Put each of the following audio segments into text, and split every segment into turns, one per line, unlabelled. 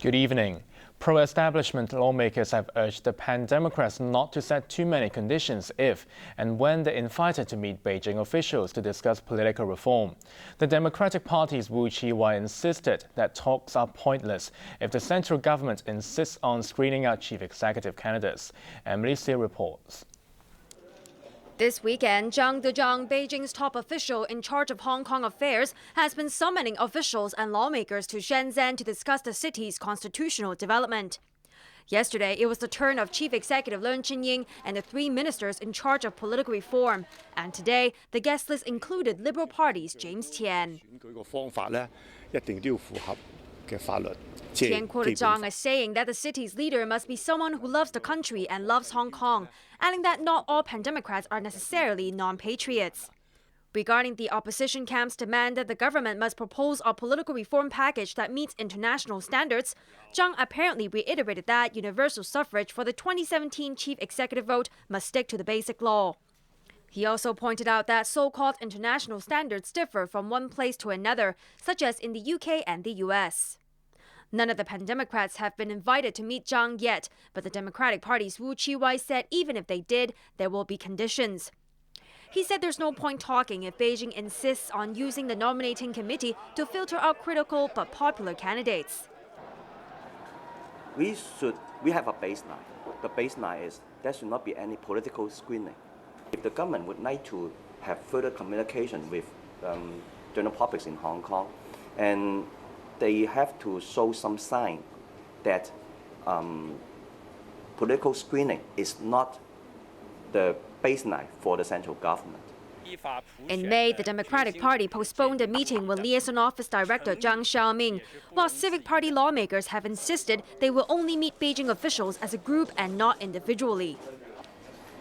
Good evening. Pro-establishment lawmakers have urged the pan-Democrats not to set too many conditions if and when they're invited to meet Beijing officials to discuss political reform. The Democratic Party's Wu Chi-wai insisted that talks are pointless if the central government insists on screening out chief executive candidates. Emily Steele reports.
This weekend, Zhang Dezhang, Beijing's top official in charge of Hong Kong affairs, has been summoning officials and lawmakers to Shenzhen to discuss the city's constitutional development. Yesterday, it was the turn of Chief Executive Leung Chun-ying and the three ministers in charge of political reform. And today, the guest list included Liberal Party's James Tian. Tian quoted Zhang as saying that the city's leader must be someone who loves the country and loves Hong Kong, adding that not all pan-Democrats are necessarily non-patriots. Regarding the opposition camp's demand that the government must propose a political reform package that meets international standards, Zhang apparently reiterated that universal suffrage for the 2017 chief executive vote must stick to the basic law. He also pointed out that so-called international standards differ from one place to another, such as in the UK and the US. None of the pan-Democrats have been invited to meet Zhang yet, but the Democratic Party's Wu Chi-wai said even if they did, there will be conditions. He said there's no point talking if Beijing insists on using the nominating committee to filter out critical but popular candidates.
We have a baseline. The baseline is there should not be any political screening. If the government would like to have further communication with general public in Hong Kong, and they have to show some sign that political screening is not the baseline for the central government.
In May, the Democratic Party postponed a meeting with Liaison Office Director Zhang Xiaoming, while Civic Party lawmakers have insisted they will only meet Beijing officials as a group and not individually.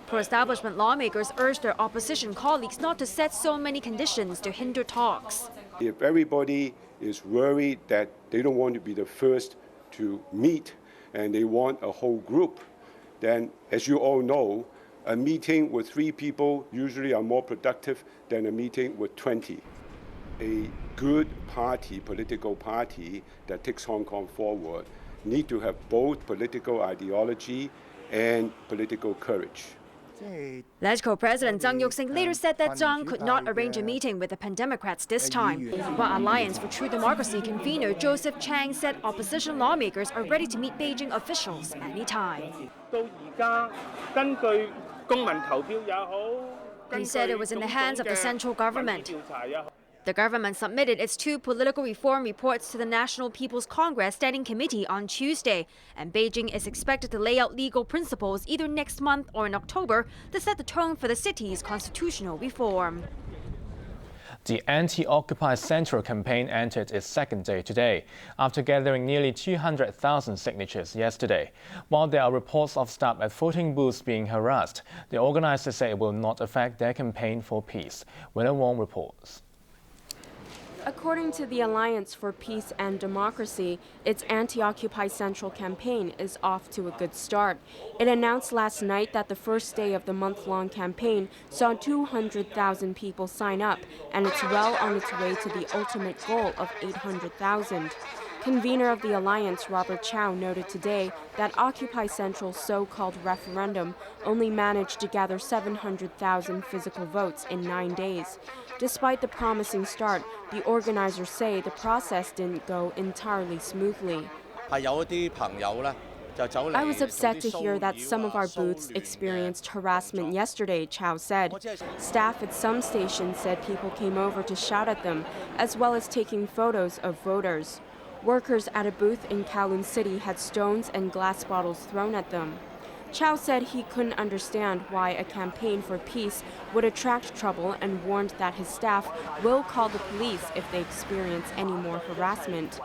Pro-establishment lawmakers urged their opposition colleagues not to set so many conditions to hinder talks.
If everybody is worried that they don't want to be the first to meet and they want a whole group, then, as you all know, a meeting with 3 people usually are more productive than a meeting with 20. A good party, political party that takes Hong Kong forward, need to have both political ideology and political courage.
LegCo President Zhang Yuxing later said that Zhang could not arrange a meeting with the pan-Democrats this time, while Alliance for True Democracy convener Joseph Chang said opposition lawmakers are ready to meet Beijing officials anytime. He said it was in the hands of the central government. The government submitted its 2 political reform reports to the National People's Congress Standing Committee on Tuesday, and Beijing is expected to lay out legal principles either next month or in October to set the tone for the city's constitutional reform.
The anti-Occupy Central campaign entered its second day today, after gathering nearly 200,000 signatures yesterday. While there are reports of staff at voting booths being harassed, the organizers say it will not affect their campaign for peace. Winner Wong reports.
According to the Alliance for Peace and Democracy, its anti-Occupy Central campaign is off to a good start. It announced last night that the first day of the month-long campaign saw 200,000 people sign up, and it's well on its way to the ultimate goal of 800,000. Convener of the Alliance, Robert Chow, noted today that Occupy Central's so-called referendum only managed to gather 700,000 physical votes in 9 days. Despite the promising start, the organizers say the process didn't go entirely smoothly. I was upset to hear that some of our booths experienced harassment yesterday, Chow said. Staff at some stations said people came over to shout at them, as well as taking photos of voters. Workers at a booth in Kowloon City had stones and glass bottles thrown at them. Chow said he couldn't understand why a campaign for peace would attract trouble and warned that his staff will call the police if they experience any more harassment.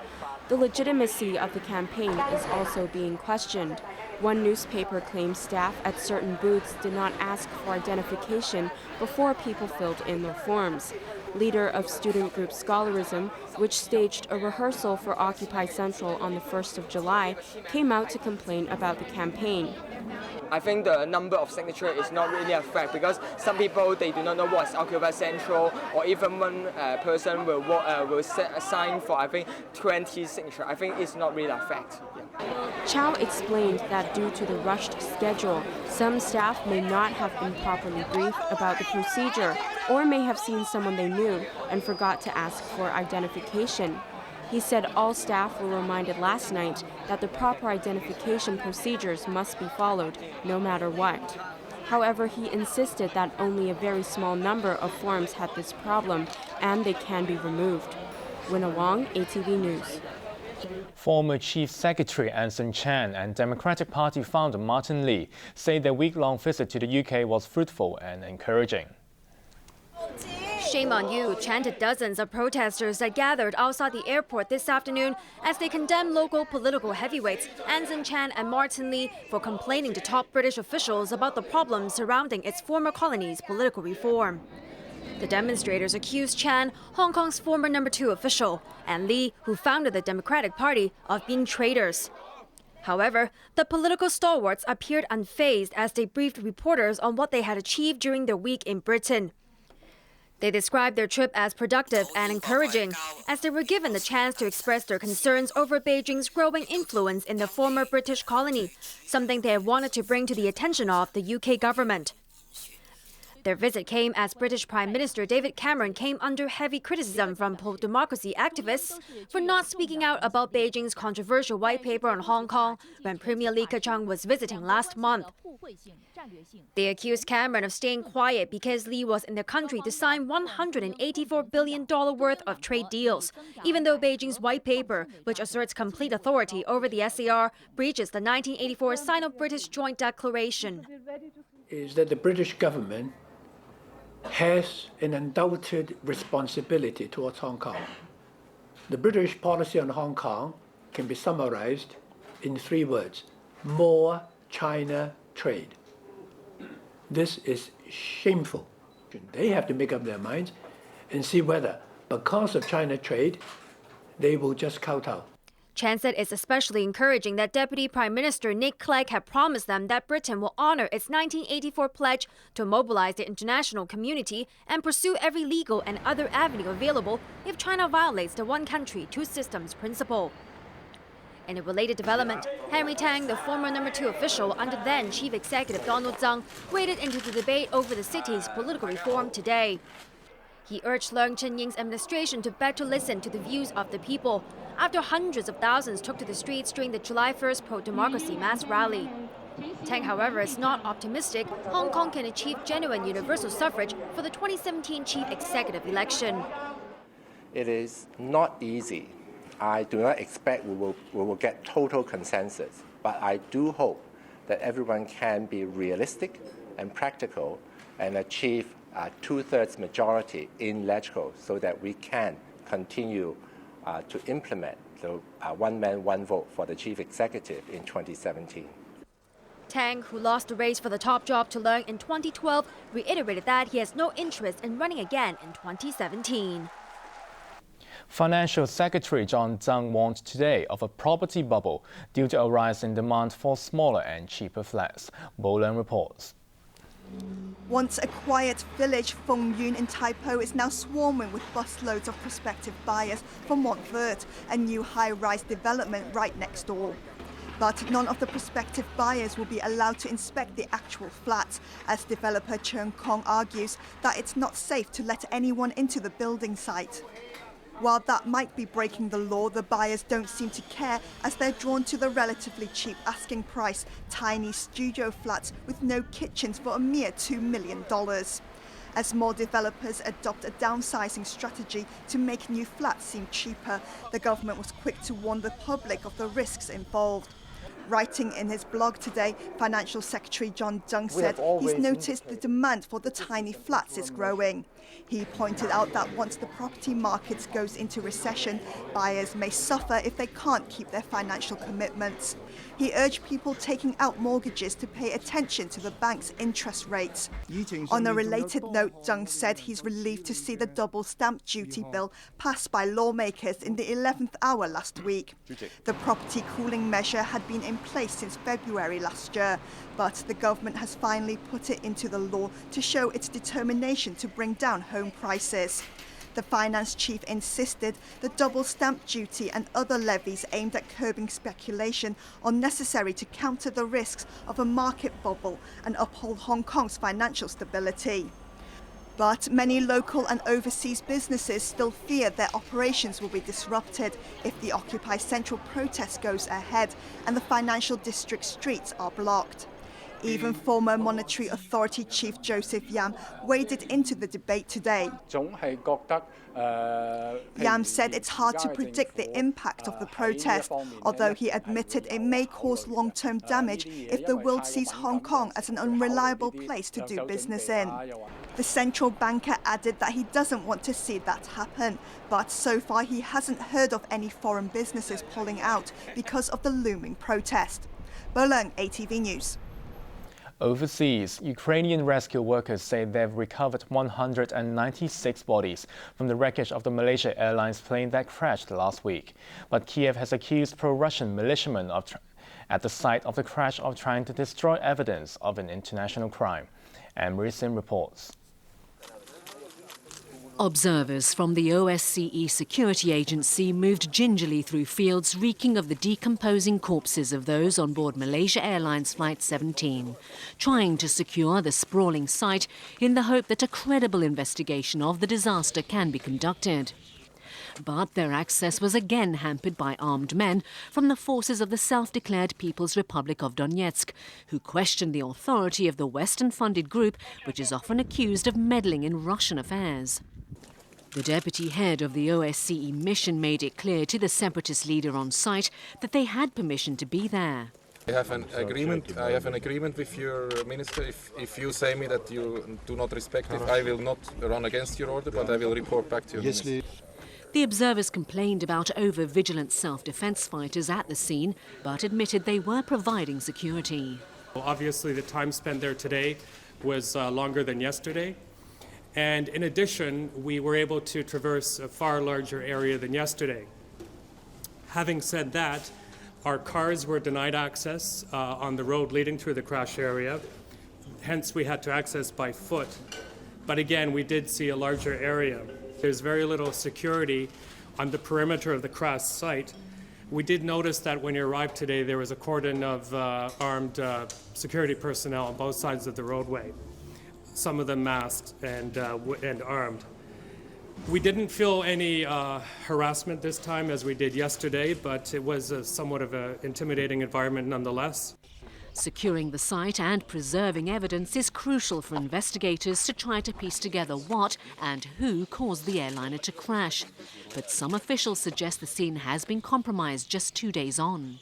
The legitimacy of the campaign is also being questioned. One newspaper claims staff at certain booths did not ask for identification before people filled in their forms. leader of student group Scholarism, which staged a rehearsal for Occupy Central on the 1st of July, came out to complain about the campaign.
I think the number of signatures is not really a fact because some people, they do not know what's Occupy Central, or even one person will sign for, I think, 20 signatures. I think it's not really a fact. Yeah.
Chow explained that due to the rushed schedule, some staff may not have been properly briefed about the procedure or may have seen someone they knew and forgot to ask for identification. He said all staff were reminded last night that the proper identification procedures must be followed, no matter what. However, he insisted that only a very small number of forms had this problem, and they can be removed. Winna Wong, ATV News.
Former Chief Secretary Anson Chan and Democratic Party founder Martin Lee say their week-long visit to the UK was fruitful and encouraging.
Shame on you, chanted dozens of protesters that gathered outside the airport this afternoon as they condemned local political heavyweights Anson Chan and Martin Lee for complaining to top British officials about the problems surrounding its former colony's political reform. The demonstrators accused Chan, Hong Kong's former number 2 official, and Lee, who founded the Democratic Party, of being traitors. However, the political stalwarts appeared unfazed as they briefed reporters on what they had achieved during their week in Britain. They described their trip as productive and encouraging, as they were given the chance to express their concerns over Beijing's growing influence in the former British colony, something they had wanted to bring to the attention of the UK government. Their visit came as British Prime Minister David Cameron came under heavy criticism from pro-democracy activists for not speaking out about Beijing's controversial white paper on Hong Kong when Premier Li Keqiang was visiting last month. They accused Cameron of staying quiet because Li was in the country to sign $184 billion worth of trade deals, even though Beijing's white paper, which asserts complete authority over the SAR, breaches the 1984 Sino-British Joint Declaration.
Is that the British government has an undoubted responsibility towards Hong Kong. The British policy on Hong Kong can be summarized in 3 words: more China trade. This is shameful. They have to make up their minds and see whether, because of China trade, they will just kowtow.
Chan said it's especially encouraging that Deputy Prime Minister Nick Clegg had promised them that Britain will honor its 1984 pledge to mobilize the international community and pursue every legal and other avenue available if China violates the one country, two systems principle. In a related development, Henry Tang, the former number 2 official under then Chief Executive Donald Tsang, waded into the debate over the city's political reform today. He urged Leung Chun-ying's administration to beg to listen to the views of the people after hundreds of thousands took to the streets during the July 1st pro-democracy mass rally. Tang, however, is not optimistic Hong Kong can achieve genuine universal suffrage for the 2017 chief executive election.
It is not easy. I do not expect we will get total consensus, but I do hope that everyone can be realistic and practical and achieve a 2/3 majority in LegCo so that we can continue to implement the one man, one vote for the chief executive in 2017.
Tang, who lost the race for the top job to Leung in 2012, reiterated that he has no interest in running again in 2017.
Financial Secretary John Tsang warned today of a property bubble due to a rise in demand for smaller and cheaper flats. Bolan reports.
Once a quiet village, Feng Yun in Tai Po is now swarming with busloads of prospective buyers for Montvert, a new high-rise development right next door. But none of the prospective buyers will be allowed to inspect the actual flats, as developer Cheung Kong argues that it's not safe to let anyone into the building site. While that might be breaking the law, the buyers don't seem to care as they're drawn to the relatively cheap asking price, tiny studio flats with no kitchens for a mere $2 million. As more developers adopt a downsizing strategy to make new flats seem cheaper, the government was quick to warn the public of the risks involved. Writing in his blog today, Financial Secretary John Tsang said he's noticed the demand for the tiny flats is growing. He pointed out that once the property market goes into recession, buyers may suffer if they can't keep their financial commitments. He urged people taking out mortgages to pay attention to the bank's interest rates. On a related note, Tsang said he's relieved to see the double stamp duty bill passed by lawmakers in the 11th hour last week. The property cooling measure had been in place since February last year, but the government has finally put it into the law to show its determination to bring down home prices. The finance chief insisted the double stamp duty and other levies aimed at curbing speculation are necessary to counter the risks of a market bubble and uphold Hong Kong's financial stability. But many local and overseas businesses still fear their operations will be disrupted if the Occupy Central protest goes ahead and the financial district streets are blocked. Even former Monetary Authority Chief Joseph Yam waded into the debate today. Yam said it's hard to predict the impact of the protest, although he admitted it may cause long-term damage if the world sees Hong Kong as an unreliable place to do business in. The central banker added that he doesn't want to see that happen, but so far he hasn't heard of any foreign businesses pulling out because of the looming protest. Berlin, ATV News.
Overseas, Ukrainian rescue workers say they've recovered 196 bodies from the wreckage of the Malaysia Airlines plane that crashed last week. But Kiev has accused pro-Russian militiamen at the site of the crash of trying to destroy evidence of an international crime. Anne-Marie Sim reports.
Observers from the OSCE security agency moved gingerly through fields reeking of the decomposing corpses of those on board Malaysia Airlines Flight 17, trying to secure the sprawling site in the hope that a credible investigation of the disaster can be conducted. But their access was again hampered by armed men from the forces of the self-declared People's Republic of Donetsk, who questioned the authority of the Western-funded group, which is often accused of meddling in Russian affairs. The deputy head of the OSCE mission made it clear to the separatist leader on site that they had permission to be there.
I have an agreement with your minister. If you say me that you do not respect it, I will not run against your order, but I will report back to your minister.
The observers complained about over-vigilant self-defense fighters at the scene, but admitted they were providing security.
Well, obviously, the time spent there today was longer than yesterday. And in addition, we were able to traverse a far larger area than yesterday. Having said that, our cars were denied access on the road leading through the crash area. Hence, we had to access by foot. But again, we did see a larger area. There's very little security on the perimeter of the crash site. We did notice that when you arrived today, there was a cordon of armed security personnel on both sides of the roadway. Some of them masked and armed. We didn't feel any harassment this time as we did yesterday, but it was somewhat of an intimidating environment nonetheless.
Securing the site and preserving evidence is crucial for investigators to try to piece together what and who caused the airliner to crash. But some officials suggest the scene has been compromised just 2 days on.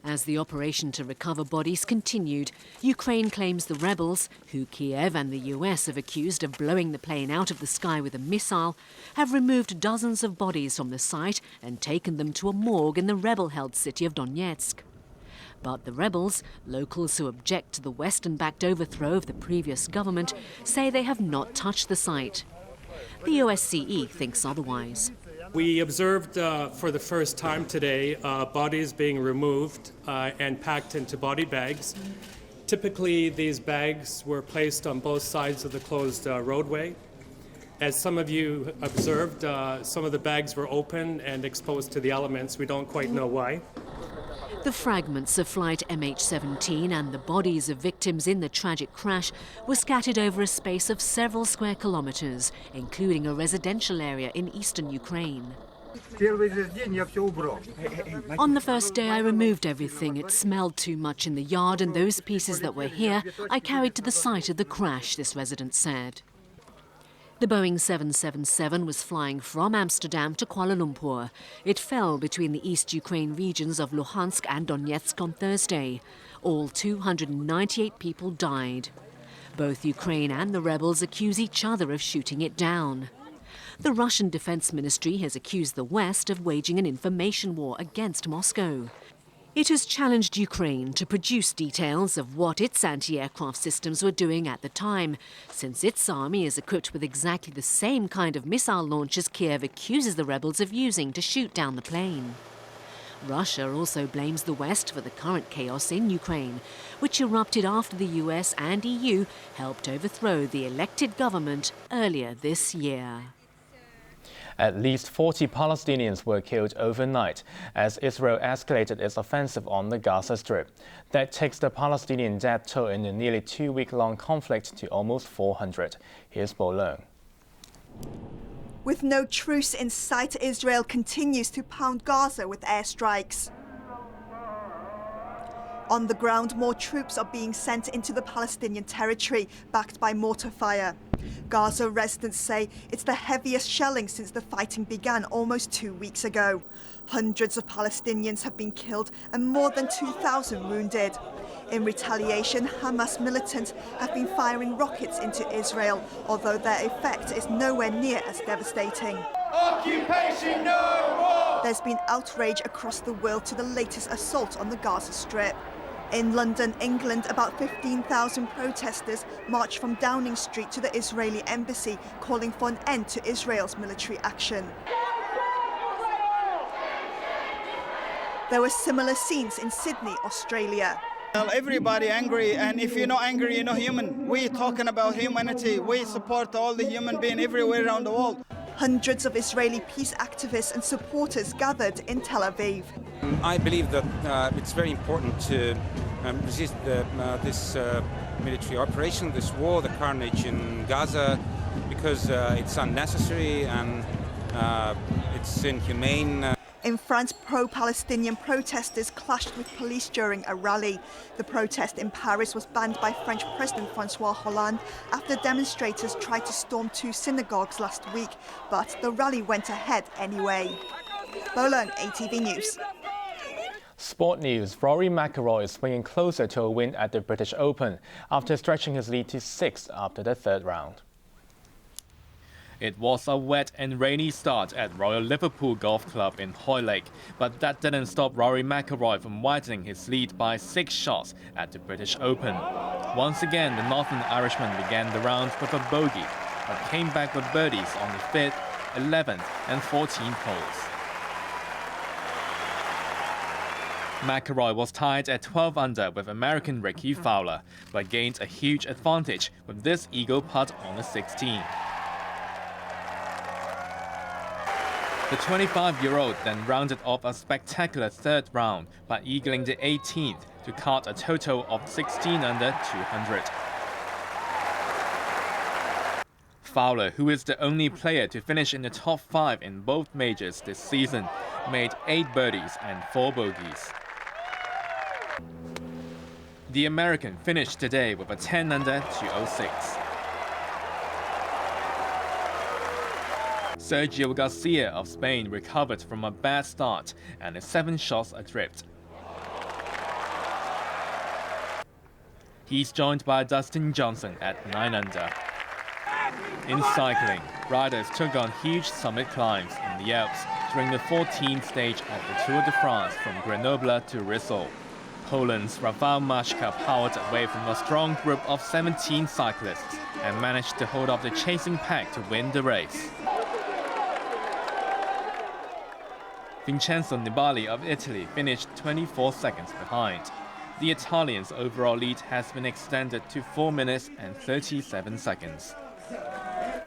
As the operation to recover bodies continued, Ukraine claims the rebels, who Kiev and the US have accused of blowing the plane out of the sky with a missile, have removed dozens of bodies from the site and taken them to a morgue in the rebel-held city of Donetsk. But the rebels, locals who object to the Western-backed overthrow of the previous government, say they have not touched the site. The OSCE thinks otherwise.
We observed for the first time today bodies being removed and packed into body bags. Typically, these bags were placed on both sides of the closed roadway. As some of you observed, some of the bags were open and exposed to the elements. We don't quite know why.
The fragments of flight MH17 and the bodies of victims in the tragic crash were scattered over a space of several square kilometers, including a residential area in eastern Ukraine. On the first day, I removed everything. It smelled too much in the yard, and those pieces that were here I carried to the site of the crash, this resident said. The Boeing 777 was flying from Amsterdam to Kuala Lumpur. It fell between the East Ukraine regions of Luhansk and Donetsk on Thursday. All 298 people died. Both Ukraine and the rebels accuse each other of shooting it down. The Russian Defense Ministry has accused the West of waging an information war against Moscow. It has challenged Ukraine to produce details of what its anti-aircraft systems were doing at the time, since its army is equipped with exactly the same kind of missile launchers Kiev accuses the rebels of using to shoot down the plane. Russia also blames the West for the current chaos in Ukraine, which erupted after the US and EU helped overthrow the elected government earlier this year.
At least 40 Palestinians were killed overnight as Israel escalated its offensive on the Gaza Strip. That takes the Palestinian death toll in the nearly 2-week-long conflict to almost 400. Here's Bo Leung.
With no truce in sight, Israel continues to pound Gaza with airstrikes. On the ground, more troops are being sent into the Palestinian territory, backed by mortar fire. Gaza residents say it's the heaviest shelling since the fighting began almost 2 weeks ago. Hundreds of Palestinians have been killed and more than 2,000 wounded. In retaliation, Hamas militants have been firing rockets into Israel, although their effect is nowhere near as devastating.
Occupation no more!
There's been outrage across the world to the latest assault on the Gaza Strip. In London, England, about 15,000 protesters marched from Downing Street to the Israeli embassy, calling for an end to Israel's military action. There were similar scenes in Sydney, Australia.
Well, everybody angry, and if you're not angry, you're not human. We're talking about humanity. We support all the human beings everywhere around the world.
Hundreds of Israeli peace activists and supporters gathered in Tel Aviv.
I believe that it's very important to resist this military operation, this war, the carnage in Gaza, because it's unnecessary and it's inhumane.
In France, pro-Palestinian protesters clashed with police during a rally. The protest in Paris was banned by French President François Hollande after demonstrators tried to storm 2 synagogues last week, but the rally went ahead anyway. Bo Leung, ATV News.
Sport news. Rory McIlroy is swinging closer to a win at the British Open after stretching his lead to 6 after the 3rd round. It was a wet and rainy start at Royal Liverpool Golf Club in Hoylake, but that didn't stop Rory McIlroy from widening his lead by 6 shots at the British Open. Once again, the Northern Irishman began the round with a bogey, but came back with birdies on the 5th, 11th and 14th holes. McIlroy was tied at 12 under with American Ricky Fowler, but gained a huge advantage with this eagle putt on the 16th. The 25-year-old then rounded off a spectacular 3rd round by eagling the 18th to cut a total of 16 under 200. Fowler, who is the only player to finish in the top 5 in both majors this season, made 8 birdies and 4 bogeys. The American finished today with a 10 under 206. Sergio Garcia of Spain recovered from a bad start and is 7 shots adrift. He's joined by Dustin Johnson at 9 under. In cycling, riders took on huge summit climbs in the Alps during the 14th stage of the Tour de France from Grenoble to Rissol. Poland's Rafał Majka powered away from a strong group of 17 cyclists and managed to hold off the chasing pack to win the race. Vincenzo Nibali of Italy finished 24 seconds behind. The Italian's overall lead has been extended to 4 minutes and 37 seconds.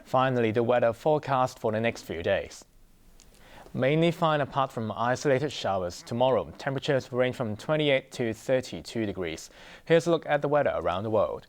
Finally, the weather forecast for the next few days. Mainly fine apart from isolated showers. Tomorrow, temperatures will range from 28 to 32 degrees. Here's a look at the weather around the world.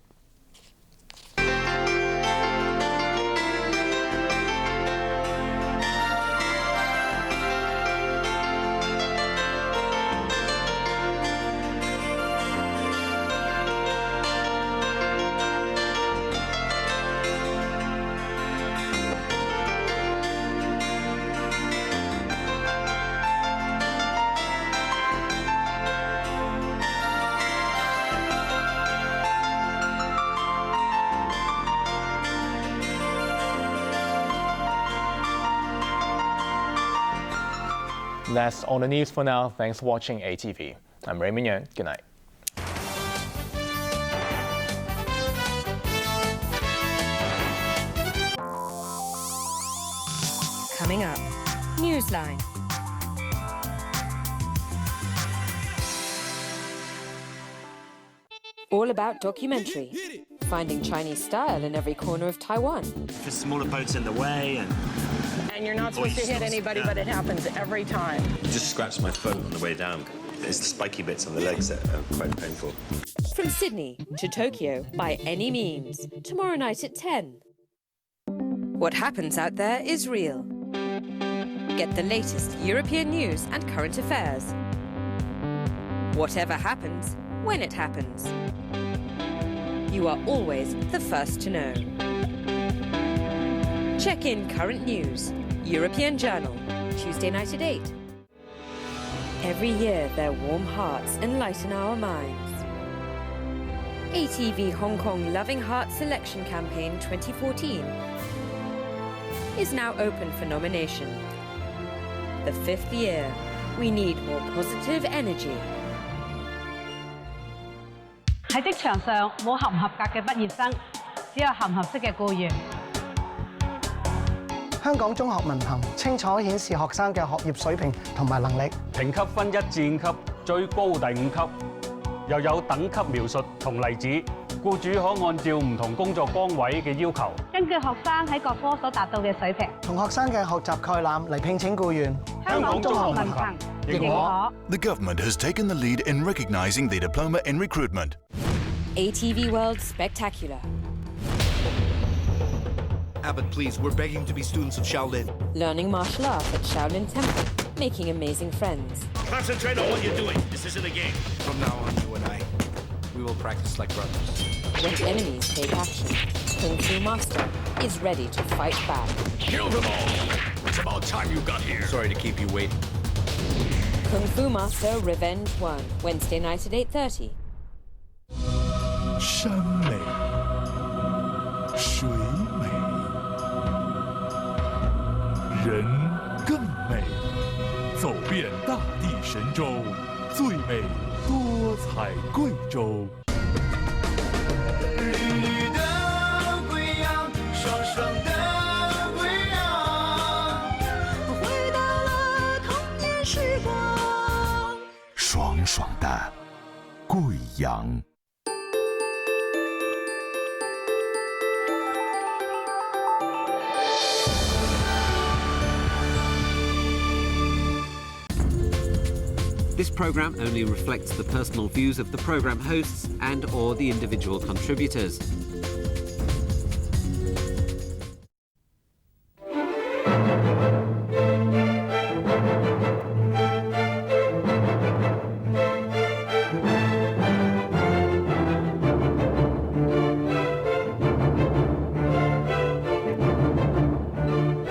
That's all the news for now. Thanks for watching ATV. I'm Raymond Yeung. Good night.
Coming up, Newsline. All about documentary. Finding Chinese style in every corner of Taiwan.
Just smaller boats in the way
and you're not supposed to hit anybody, but it happens every time.
Just scratched my foot on the way down. It's the spiky bits on the legs that are quite painful.
From Sydney to Tokyo by any means. Tomorrow night at 10. What happens out there is real. Get the latest European news and current affairs. Whatever happens, when it happens. You are always the first to know. Check in current news. European Journal, Tuesday night at 8. Every year, their warm hearts enlighten our minds. ATV Hong Kong Loving Heart Selection Campaign 2014 is now open for nomination. The 5th year, we need more positive energy.
喺職場上冇合唔合格嘅畢業生，只有合唔合適嘅僱員。
香港中學文憑清楚顯示學生嘅學業水平同埋能力。
評級分1至5級，最高第5級，又有等級描述同例子。僱主可按照唔同工作崗位嘅要求，
根據學生喺各科所達到嘅水平，
同學生嘅學習概覽嚟聘請僱員。
香港中學文憑認可。
The government has taken the lead in recognizing the diploma in recruitment.
ATV World Spectacular.
Abbott, please, we're begging to be students of Shaolin.
Learning martial arts at Shaolin Temple, making amazing friends.
Concentrate on what you're doing. This isn't a game. From now on, you and I, we will practice like brothers.
When enemies take action, Kung Fu Master is ready to fight back.
Kill them all! It's about time you got here. Sorry to keep you waiting.
Kung Fu Master Revenge 1, Wednesday night at 8:30.
山美，水美，人更美。走遍大地神州，最美多彩贵州。
绿绿的贵阳，爽爽的贵阳，回到了童年时光。
爽爽的贵阳。
This program only reflects the personal views of the program hosts and/or the individual contributors.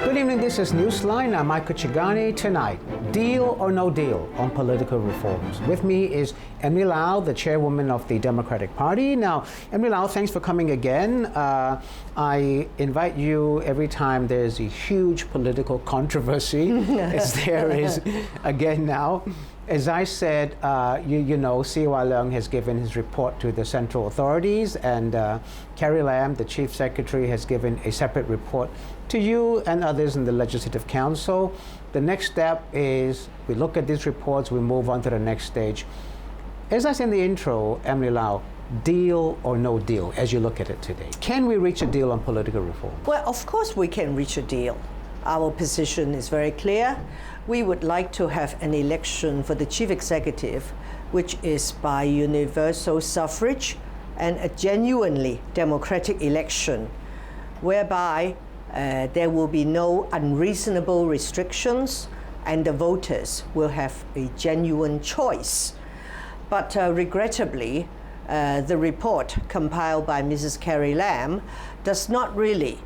Good evening, this is Newsline. I'm Michael Chigani. Tonight, deal or no deal on political reforms. With me is Emily Lau, the chairwoman of the Democratic Party. Now, Emily Lau, thanks for coming again. I invite you every time there's a huge political controversy, as there is again now. As I said, you know, C.Y. Leung has given his report to the central authorities, and Carrie Lam, the Chief Secretary, has given a separate report to you and others in the Legislative Council. The next step is we look at these reports, we move on to the next stage. As I said in the intro, Emily Lau, deal or no deal as you look at it today? Can we reach a deal on political reform?
Well, of course we can reach a deal. Our position is very clear. We would like to have an election for the chief executive, which is by universal suffrage and a genuinely democratic election, whereby there will be no unreasonable restrictions and the voters will have a genuine choice. But regrettably, the report compiled by Mrs. Carrie Lam does not really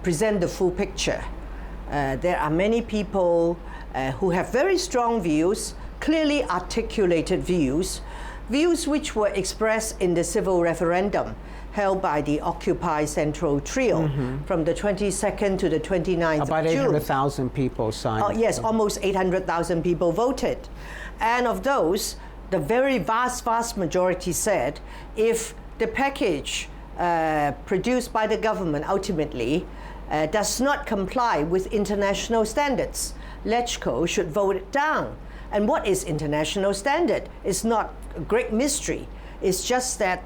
present the full picture. There are many people who have very strong views, clearly articulated views, views which were expressed in the civil referendum held by the Occupy Central Trio from the 22nd to the 29th
About
of June.
800,000 people signed.
Yes, almost 800,000 people voted. And of those, the very vast majority said if the package produced by the government ultimately does not comply with international standards, LegCo should vote it down. And what is international standard? It's not a great mystery. It's just that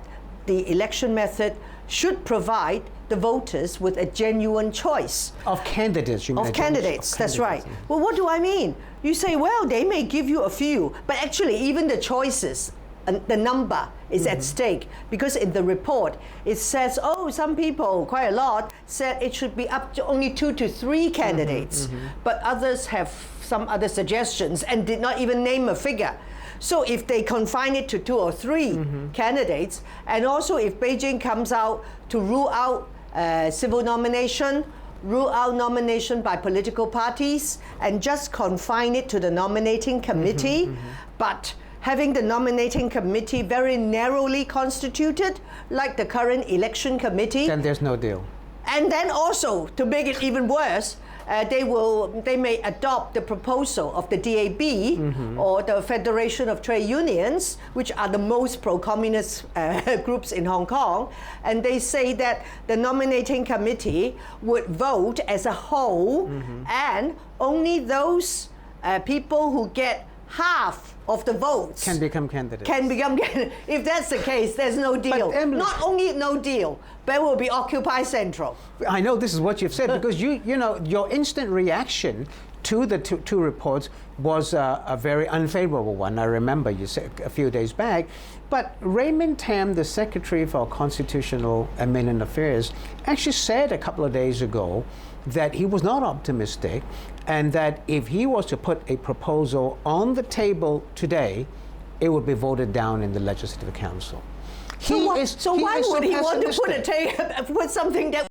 the election method should provide the voters with a genuine choice.
Of candidates, you mean?
Of candidates, that's right. Well, what do I mean? You say, well, they may give you a few, but actually even the choices, the number is at stake, because in the report it says, oh, some people, quite a lot, said it should be up to only 2 to 3 candidates, but others have some other suggestions and did not even name a figure. So if they confine it to 2 or 3 candidates, and also if Beijing comes out to rule out civil nomination, rule out nomination by political parties, and just confine it to the nominating committee, but having the nominating committee very narrowly constituted, like the current election committee,
then there's no deal.
And then also, to make it even worse, they may adopt the proposal of the DAB or the Federation of Trade Unions, which are the most pro-communist groups in Hong Kong, and they say that the nominating committee would vote as a whole, and only those people who get half of the votes
can become candidates.
If that's the case, there's no deal. Not only no deal, but it will be Occupy Central.
I know this is what you've said, because you know your instant reaction to the two reports was a very unfavorable one. I remember you said a few days back. But Raymond Tam, the Secretary for Constitutional Amendment Affairs, actually said a couple of days ago that he was not optimistic, and that if he was to put a proposal on the table today, it would be voted down in the Legislative Council.
So why would he want to put something that